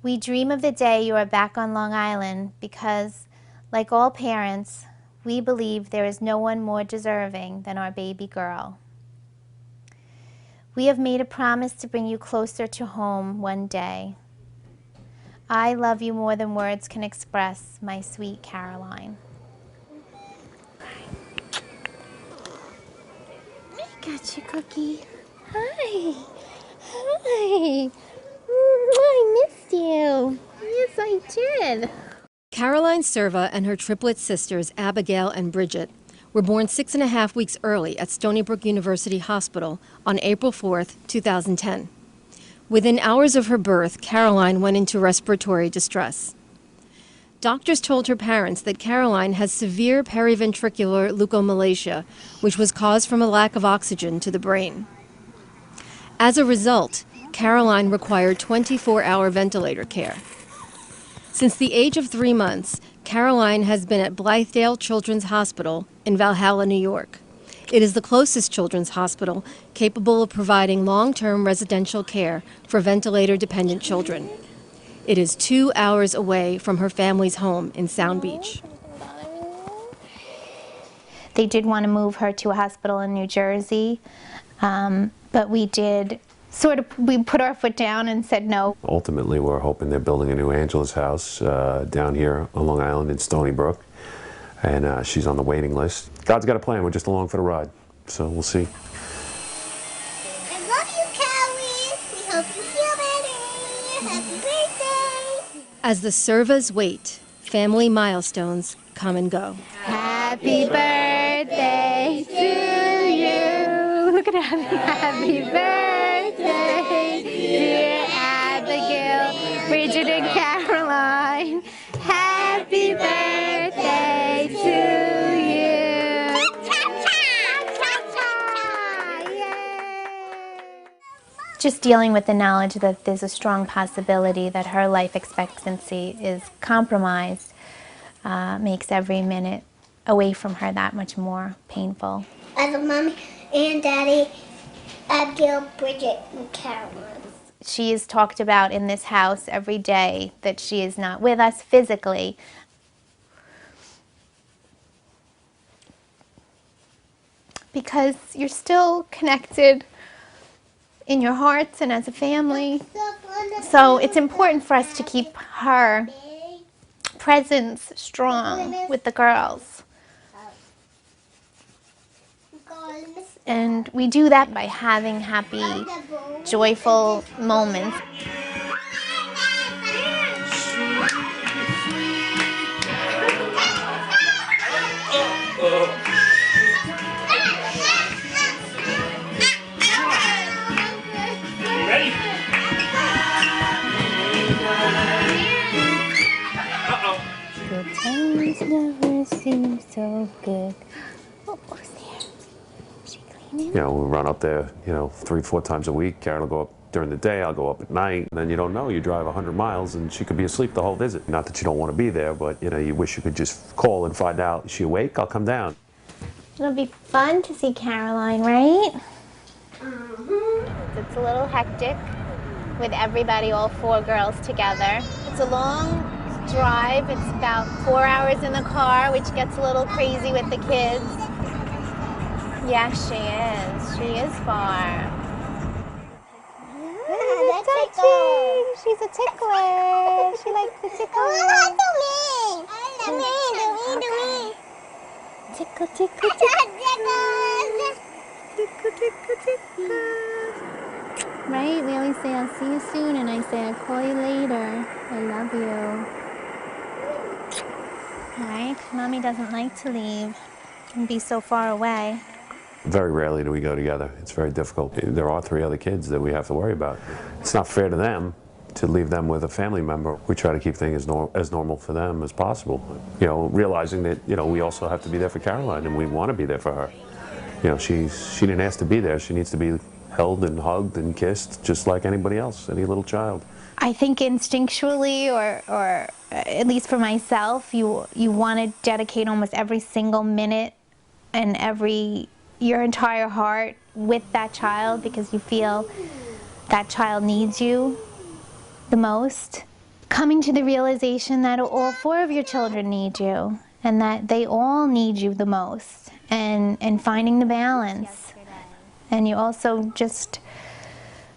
We dream of the day you are back on Long Island because, like all parents, we believe there is no one more deserving than our baby girl. We have made a promise to bring you closer to home one day. I love you more than words can express, my sweet Caroline. I got you, Cookie. Hi. Hi. I missed you. Yes, I did. Caroline Serva and her triplet sisters, Abigail and Bridget, were born 6.5 weeks early at Stony Brook University Hospital on April 4th, 2010. Within hours of her birth, Caroline went into respiratory distress. Doctors told her parents that Caroline has severe periventricular leukomalacia, which was caused from a lack of oxygen to the brain. As a result, Caroline required 24-hour ventilator care. Since the age of 3 months, Caroline has been at Blythedale Children's Hospital in Valhalla, New York. It is the closest children's hospital capable of providing long-term residential care for ventilator-dependent children. It is 2 hours away from her family's home in Sound Beach. They did want to move her to a hospital in New Jersey, but we put our foot down and said no. Ultimately, we're hoping they're building a new Angela's house down here on Long Island in Stony Brook, and she's on the waiting list. God's got a plan. We're just along for the ride, so we'll see. I love you, Callie. We hope you feel better. Happy birthday. As the Servas wait, family milestones come and go. Happy birthday to you. Look at that. Happy birthday, dear Abigail, Bridget, and Caroline. Happy birthday to you. Just dealing with the knowledge that there's a strong possibility that her life expectancy is compromised makes every minute away from her that much more painful. I love Mommy and Daddy, Abigail, Bridget, and Caroline. She is talked about in this house every day that she is not with us physically. Because you're still connected in your hearts and as a family. So it's important for us to keep her presence strong with the girls. And we do that by having happy, joyful moments. Ready? Good times never seem so good. Oh, who's there? Is she cleaning? You know, we run up there, 3-4 times a week. Karen will go up during the day, I'll go up at night. And then you don't know, you drive 100 miles and she could be asleep the whole visit. Not that you don't want to be there, but you wish you could just call and find out, is she awake? I'll come down. It'll be fun to see Caroline, right? It's a little hectic with everybody, all 4 girls together. It's a long drive. It's about 4 hours in the car, which gets a little crazy with the kids. Yes, she is. She is far. Touching. She's a tickler. She likes to tickle. Tickle, tickle, tickle. Tickle, tickle, tickle. Right? We always say, I'll see you soon, and I say, I'll call you later. I love you. Right? Mommy doesn't like to leave and be so far away. Very rarely do we go together. It's very difficult. There are 3 other kids that we have to worry about. It's not fair to them to leave them with a family member. We try to keep things as normal for them as possible. Realizing that, we also have to be there for Caroline, and we want to be there for her. She didn't ask to be there. She needs to be held and hugged and kissed just like anybody else, any little child. I think instinctually, or at least for myself, you want to dedicate almost every single minute and your entire heart with that child, because you feel that child needs you the most. coming to the realization that all 4 of your children need you and that they all need you the most, and finding the balance. And you also just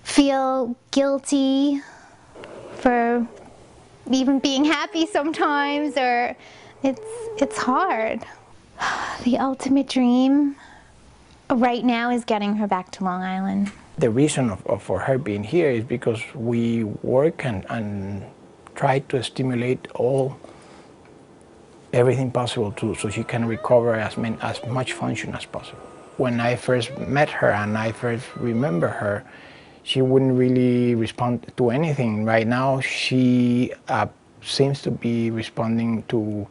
feel guilty for even being happy sometimes, or it's hard. The ultimate dream right now is getting her back to Long Island. The reason for her being here is because we work and try to stimulate everything possible so she can recover as much function as possible. When I first met her and I first remember her, she wouldn't really respond to anything. Right now, she seems to be responding to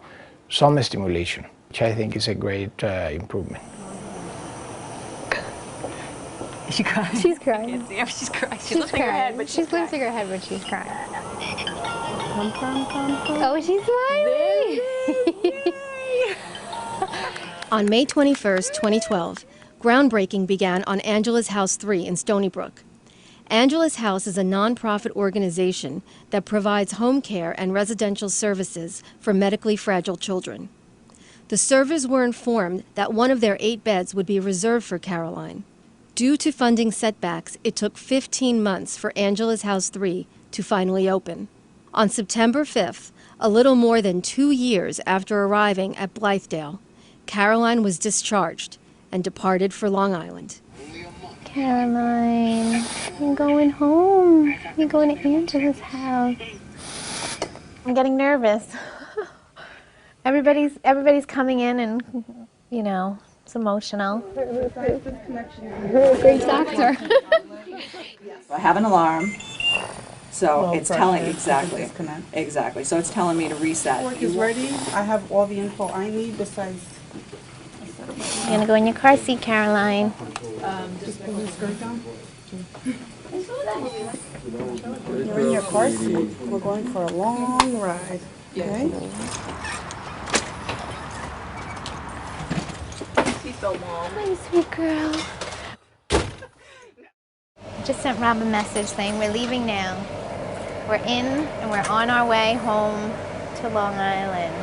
some stimulation, which I think is a great improvement. Is she crying? She's crying. I can't see her. She's crying. She's lifting her head, but she's lifting her head when she's crying. Oh, she's smiling! On May 21st, 2012, groundbreaking began on Angela's House 3 in Stony Brook. Angela's House is a nonprofit organization that provides home care and residential services for medically fragile children. The servers were informed that one of their 8 beds would be reserved for Caroline. Due to funding setbacks, it took 15 months for Angela's House 3 to finally open. On September 5th, a little more than 2 years after arriving at Blythedale, Caroline was discharged and departed for Long Island. Caroline, you're going home. You're going to Angela's house. I'm getting nervous. Everybody's coming in and, you know, it's emotional. Great doctor. I have an alarm, so it's telling exactly. So it's telling me to reset. Work is ready. I have all the info I need besides. You're gonna go in your car seat, Caroline. Just pull your skirt down. You're in your car seat. We're going for a long ride. Okay. She's so long. My sweet girl. Just sent Rob a message saying we're leaving now. We're in and we're on our way home to Long Island.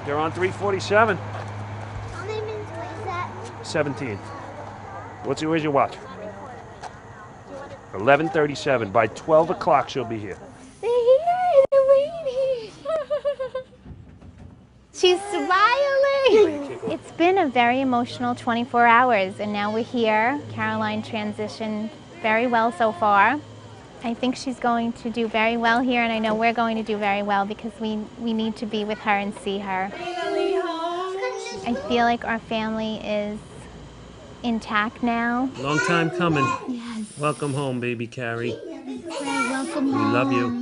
They're on 347. How many minutes was that? 17. Where's your watch? 11:37. By 12 o'clock, she'll be here. They're here. They're waiting. She's smiling. It's been a very emotional 24 hours, and now we're here. Caroline transitioned very well so far. I think she's going to do very well here, and I know we're going to do very well because we need to be with her and see her. I feel like our family is intact now. Long time coming. Yes. Welcome home, baby Carrie. Welcome We home. love you.